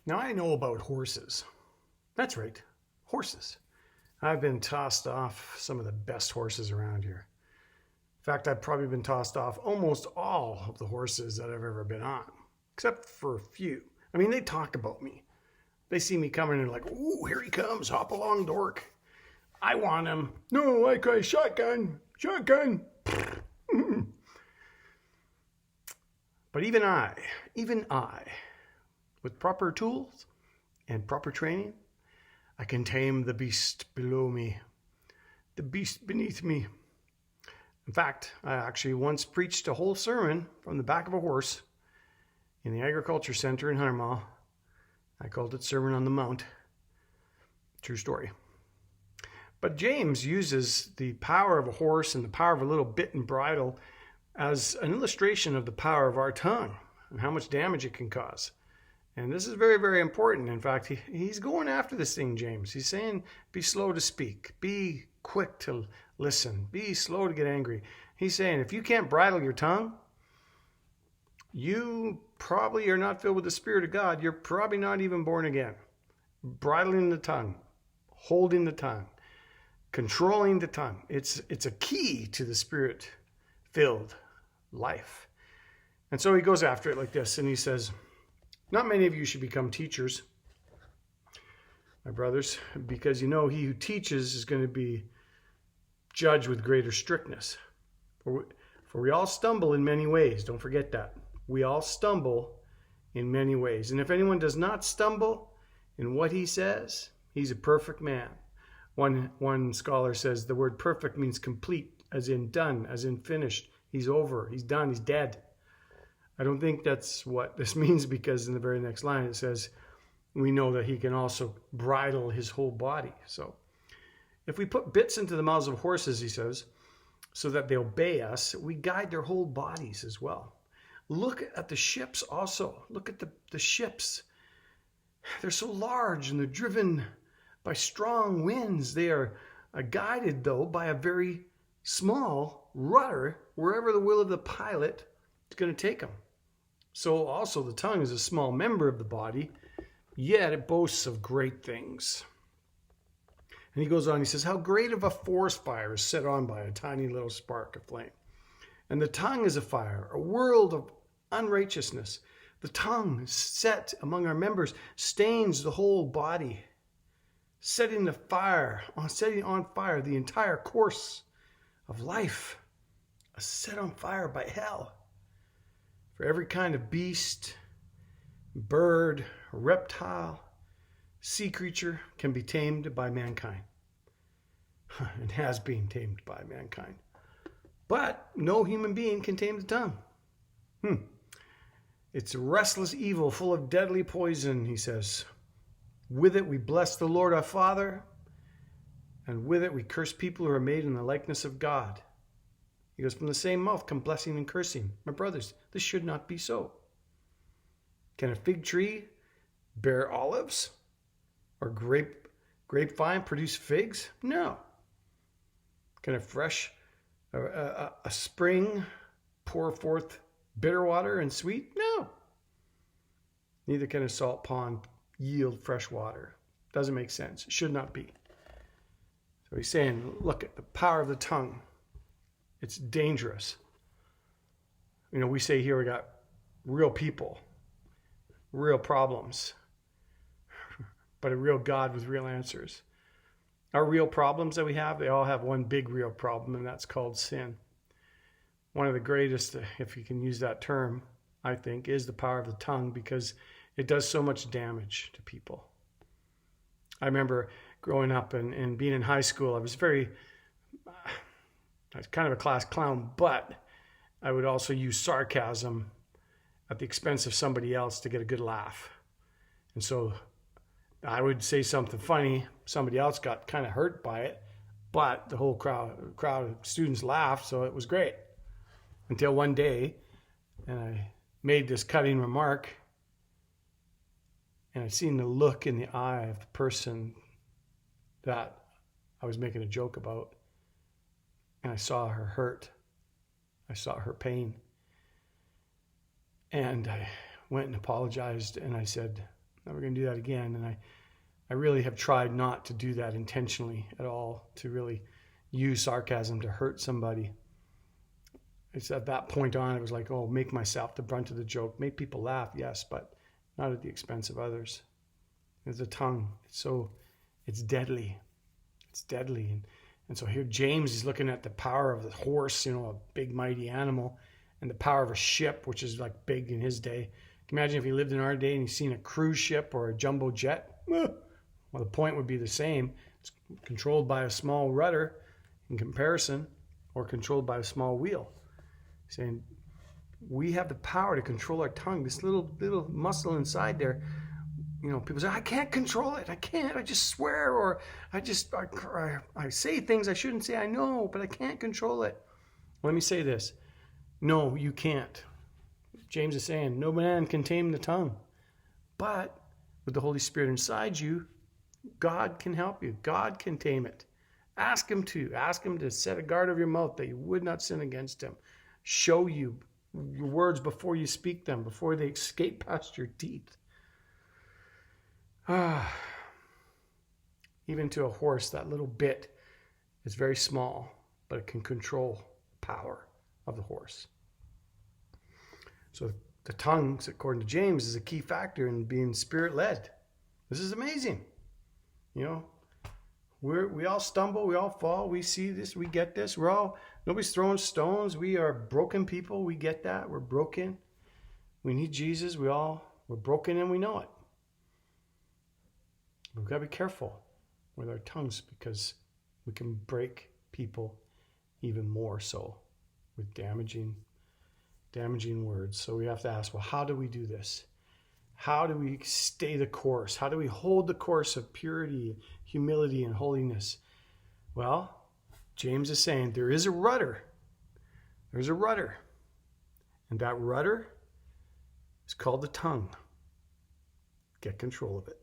Now I know about horses. That's right, horses. I've been tossed off some of the best horses around here. In fact, I've probably been tossed off almost all of the horses that I've ever been on, except for a few. I mean, they talk about me. They see me coming and they're like, "Ooh, here he comes, hop along, dork. I want him." No, I cry, shotgun, shotgun. But even I, with proper tools and proper training, I can tame the beast below me, the beast beneath me. In fact, I actually once preached a whole sermon from the back of a horse in the Agriculture Center in Hunter Mall. I called it Sermon on the Mount. True story. But James uses the power of a horse and the power of a little bit and bridle as an illustration of the power of our tongue and how much damage it can cause. And this is very, very important. In fact, he's going after this thing, James. He's saying, be slow to speak. Be quick to listen. Be slow to get angry. He's saying, if you can't bridle your tongue, you probably are not filled with the Spirit of God. You're probably not even born again. Bridling the tongue, holding the tongue, controlling the tongue. It's a key to the Spirit-filled life. And so he goes after it like this, and he says, not many of you should become teachers, my brothers, because you know he who teaches is going to be judged with greater strictness. For we all stumble in many ways. Don't forget that. We all stumble in many ways. And if anyone does not stumble in what he says, he's a perfect man. One scholar says the word perfect means complete, as in done, as in finished. He's over, he's done, he's dead. I don't think that's what this means, because in the very next line it says, we know that he can also bridle his whole body. So if we put bits into the mouths of horses, he says, so that they obey us, we guide their whole bodies as well. Look at the ships also. Look at the ships. They're so large and they're driven by strong winds. They are guided, though, by a very small rudder wherever the will of the pilot is going to take them. So also the tongue is a small member of the body, yet it boasts of great things. And he goes on, he says, how great of a forest fire is set on by a tiny little spark of flame. And the tongue is a fire, a world of unrighteousness. The tongue set among our members stains the whole body, setting on fire the entire course of life, set on fire by hell. For every kind of beast, bird, reptile, sea creature can be tamed by mankind and has been tamed by mankind. But no human being can tame the tongue. It's a restless evil full of deadly poison, he says. With it we bless the Lord our Father, and with it we curse people who are made in the likeness of God. He goes, from the same mouth come blessing and cursing. My brothers, this should not be so. Can a fig tree bear olives? Or grapevine produce figs? No. Can a spring pour forth bitter water and sweet? No. Neither can a salt pond yield fresh water. Doesn't make sense. It should not be. So he's saying, look at the power of the tongue. It's dangerous. You know, we say here we got real people, real problems, but a real God with real answers. Our real problems that we have, they all have one big real problem, and that's called sin. One of the greatest, if you can use that term, I think, is the power of the tongue, because it does so much damage to people. I remember growing up and being in high school, I was kind of a class clown, but I would also use sarcasm at the expense of somebody else to get a good laugh. And so I would say something funny, somebody else got kind of hurt by it, but the whole crowd of students laughed, so it was great. Until one day, and I made this cutting remark, and I seen the look in the eye of the person that I was making a joke about, and I saw her hurt. I saw her pain. And I went and apologized, and I said, Never going to do that again. And I really have tried not to do that intentionally at all, to really use sarcasm to hurt somebody. It's at that point on, it was like, oh, make myself the brunt of the joke. Make people laugh, yes, but not at the expense of others. It's the tongue. It's deadly. It's deadly. And so here James is looking at the power of the horse, a big mighty animal, and the power of a ship, which is like big in his day. Can you imagine if he lived in our day and he's seen a cruise ship or a jumbo jet? Well, the point would be the same. It's controlled by a small rudder in comparison, or controlled by a small wheel. Saying we have the power to control our tongue, this little muscle inside there. People say, I can't control it. I can't. I just swear, or I say things I shouldn't say. I know, but I can't control it. Let me say this. No, you can't. James is saying, no man can tame the tongue. But with the Holy Spirit inside you, God can help you. God can tame it. Ask him to. Ask him to set a guard over your mouth that you would not sin against him. Show you your words before you speak them, before they escape past your teeth. Even to a horse, that little bit is very small, but it can control the power of the horse. So the tongue, according to James, is a key factor in being spirit-led. This is amazing. We all stumble, we all fall, we see this, we get this. Nobody's throwing stones. We are broken people. We get that. We're broken. We need Jesus. We're broken and we know it. We've got to be careful with our tongues, because we can break people even more so with damaging words. So we have to ask, well, how do we do this? How do we stay the course? How do we hold the course of purity, humility, and holiness? Well, James is saying there is a rudder. There's a rudder. And that rudder is called the tongue. Get control of it.